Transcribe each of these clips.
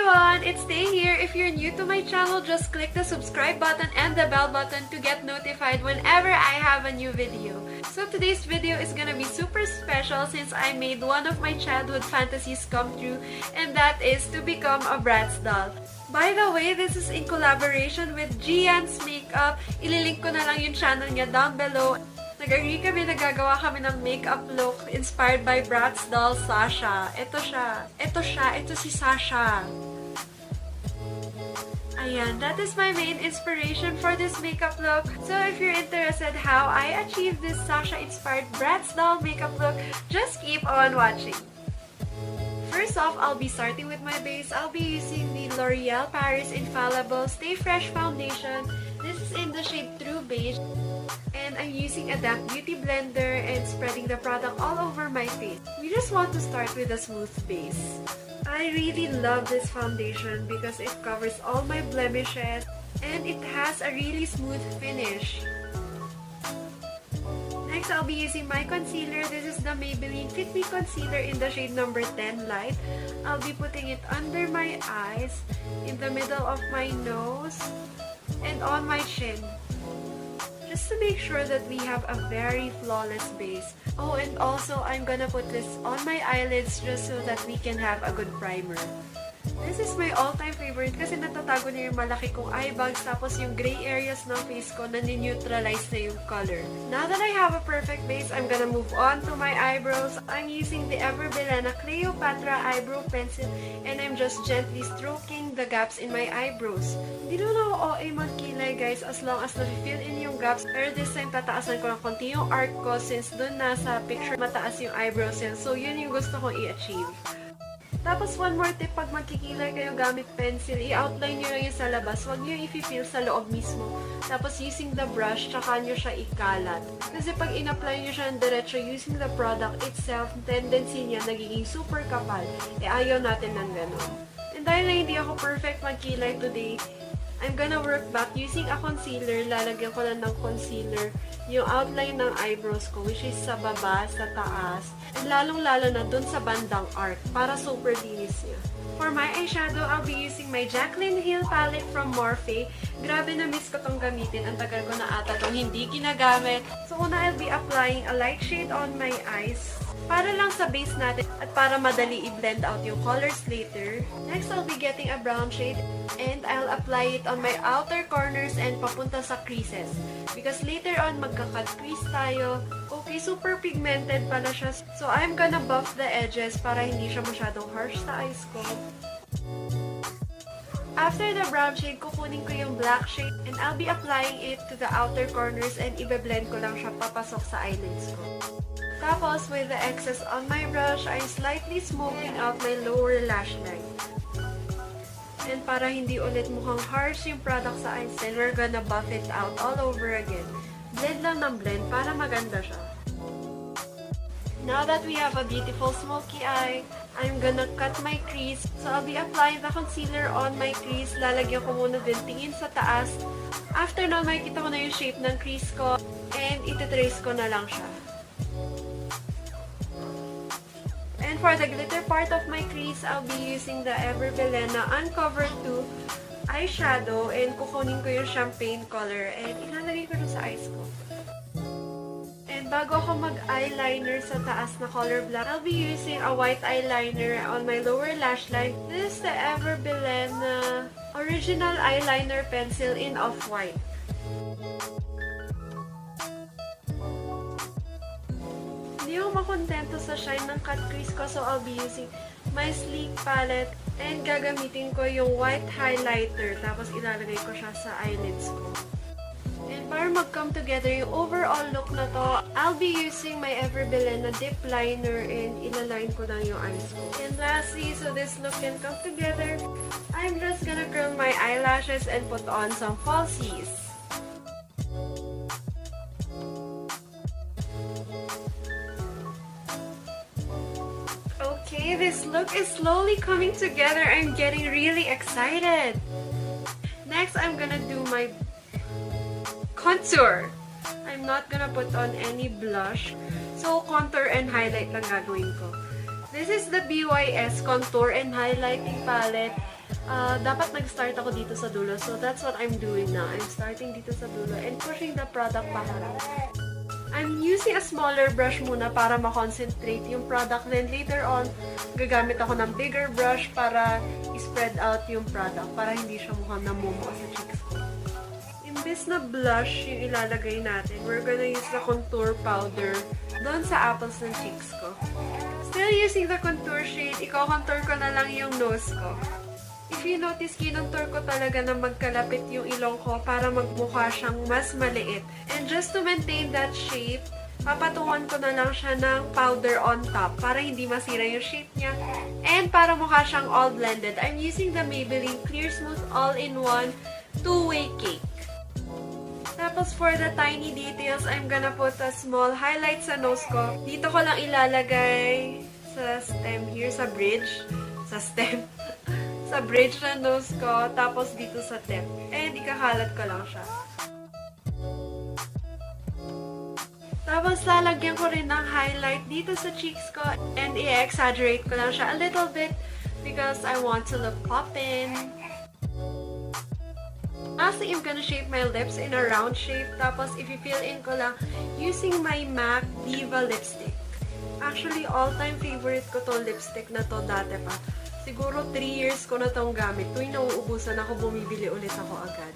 everyone! It's Tay here. If you're new to my channel, just click the subscribe button and the bell button to get notified whenever I have a new video. So today's video is gonna be super special since I made one of my childhood fantasies come true, and that is to become a Bratz doll. By the way, this is in collaboration with Jeanne'S makeup. Ililink ko na lang yung channel niya down below. Nag-agree kami, nagagawa kami ng makeup look inspired by Bratz doll Sasha. Ito siya. Ito si Sasha. Ayan, that is my main inspiration for this makeup look. So if you're interested how I achieved this Sasha-inspired Bratz doll makeup look, just keep on watching. First off, I'll be starting with my base. I'll be using the L'Oreal Paris Infallable Stay Fresh Foundation. This is in the shade True Beige. And I'm using a damp beauty blender and spreading the product all over my face. We just want to start with a smooth base. I really love this foundation because it covers all my blemishes and it has a really smooth finish. Next, I'll be using my concealer. This is the Maybelline Fit Me Concealer in the shade number 10 Light. I'll be putting it under my eyes, in the middle of my nose, and on my chin. Just to make sure that we have a very flawless base. Oh, and also, I'm gonna put this on my eyelids just so that we can have a good primer. This is my all-time favorite kasi natatago niya yung malaki kong eye bags tapos yung gray areas ng face ko na ni-neutralize na yung color. Now that I have a perfect base, I'm gonna move on to my eyebrows. I'm using the Bilena Cleopatra eyebrow pencil and I'm just gently stroking the gaps in my eyebrows. Hindi naman ako OA magkilay guys as long as na-fill in yung gaps. Pero this time tataasan ko ng konti yung arc ko since dun nasa picture mataas yung eyebrows yan. So yun yung gusto kong i-achieve. Tapos, one more tip, pag magkikilay kayo gamit pencil, i-outline nyo lang yung sa labas. Huwag nyo i-feel sa loob mismo. Tapos, using the brush, tsaka nyo siya ikalat. Kasi pag in-apply nyo siya ng diretso using the product itself, tendency niya nagiging super kapal. Ayaw natin ng ganun. And dahil na hindi ako perfect magkilay today, I'm gonna work back using a concealer. Lalagyan ko lang ng concealer yung outline ng eyebrows ko, which is sa baba, sa taas, and lalong-lalo na dun sa bandang arc, para super linis niya. For my eyeshadow, I'll be using my Jaclyn Heel Palette from Morphe. Grabe na miss ko tong gamitin. Ang tagal ko na ata tong hindi ginagamit. So una, I'll be applying a light shade on my eyes. Para lang sa base natin at para madali i-blend out yung colors later. Next, I'll be getting a brown shade and I'll apply it on my outer corners and papunta sa creases. Because later on, magka-cut crease tayo. Okay, super pigmented pala siya. So, I'm gonna buff the edges para hindi siya masyadong harsh sa eyes ko. After the brown shade, kukunin ko yung black shade and I'll be applying it to the outer corners and ibe-blend ko lang siya papasok sa eyelids ko. Tapos, with the excess on my brush, I'm slightly smoking out my lower lash line. And para hindi ulit mukhang harsh yung product sa eyes, then we're gonna buff it out all over again. Blend lang ng blend para maganda siya. Now that we have a beautiful smoky eye, I'm gonna cut my crease. So, I'll be applying the concealer on my crease. Lalagyan ko muna din tingin sa taas. After nun, makikita ko na yung shape ng crease ko. And ititrace ko na lang siya. And for the glitter part of my crease, I'll be using the Bilena Uncover 2 eyeshadow and kukunin ko yung champagne color and ilalagay ko sa eyes ko. And bago ako mag-eyeliner sa taas na color black, I'll be using a white eyeliner on my lower lash line. This is the Bilena Original Eyeliner Pencil in Off-White. Hindi ako makontento sa shine ng cut crease ko, so I'll be using my sleek palette and gagamitin ko yung white highlighter tapos ilalagay ko siya sa eyelids ko. And para mag-come together yung overall look na to, I'll be using my Bilena dip liner and ilaline ko lang yung eyes ko. And lastly, so this look can come together, I'm just gonna curl my eyelashes and put on some falsies. Okay, this look is slowly coming together. I'm getting really excited. Next, I'm gonna do my contour. I'm not gonna put on any blush. So, contour and highlight lang gagawin ko. This is the BYS Contour and Highlighting Palette. dapat nag-start ako dito sa dulo. So, that's what I'm doing now. I'm starting dito sa dulo and pushing the product paharap. I'm using a smaller brush muna para ma-concentrate yung product. Then, later on, gagamit ako ng bigger brush para i-spread out yung product. Para hindi siya mukhang namumuo sa cheeks ko. Imbes na blush yung ilalagay natin, we're gonna use the contour powder doon sa apples ng cheeks ko. Still using the contour shade, i-contour ko na lang yung nose ko. If you notice, kinontour ko talaga na magkalapit yung ilong ko para magmukha siyang mas maliit. And just to maintain that shape, papatungan ko na lang siya ng powder on top para hindi masira yung shape niya. And para mukha siyang all blended, I'm using the Maybelline Clear Smooth All-in-One Two-Way Cake. Tapos for the tiny details, I'm gonna put a small highlight sa nose ko. Dito ko lang ilalagay sa stem here, sa bridge. Sa stem. Sa bridge ng nose ko, tapos dito sa tip. And ikakalat ko lang siya. Tapos lalagyan ko rin ng highlight dito sa cheeks ko and i-exaggerate ko lang siya a little bit because I want to look poppin'. Lastly, I'm gonna shape my lips in a round shape. Tapos i-fill in ko lang using my MAC Diva Lipstick. Actually, all-time favorite ko to lipstick na to dati pa. Siguro 3 years ko na tong gamit. Tuwing nauubusan ako, bumibili ulit ako agad.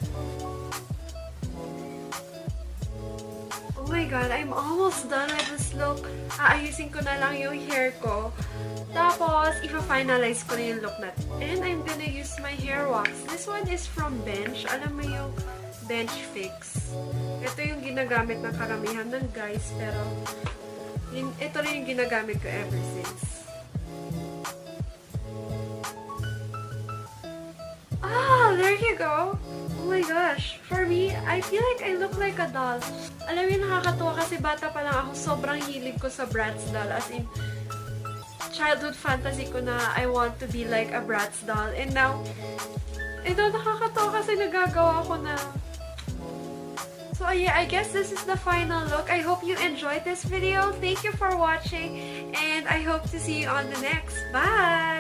Oh my god, I'm almost done with this look. Aayusin ko na lang yung hair ko. Tapos, ipa-finalize ko na yung look natin. And I'm gonna use my hair wax. This one is from Beige. Alam mo yung Beige Fix. Ito yung ginagamit ng karamihan ng guys. Pero, ito rin yung ginagamit ko ever since. Ah, there you go. Oh my gosh. For me, I feel like I look like a doll. Alam mo, nakakatuwa kasi bata pa lang ako, sobrang hilig ko sa Bratz doll. As in, childhood fantasy ko na I want to be like a Bratz doll. And now, ito nakakatuwa kasi nagagawa ko na. So yeah, I guess this is the final look. I hope you enjoyed this video. Thank you for watching. And I hope to see you on the next. Bye!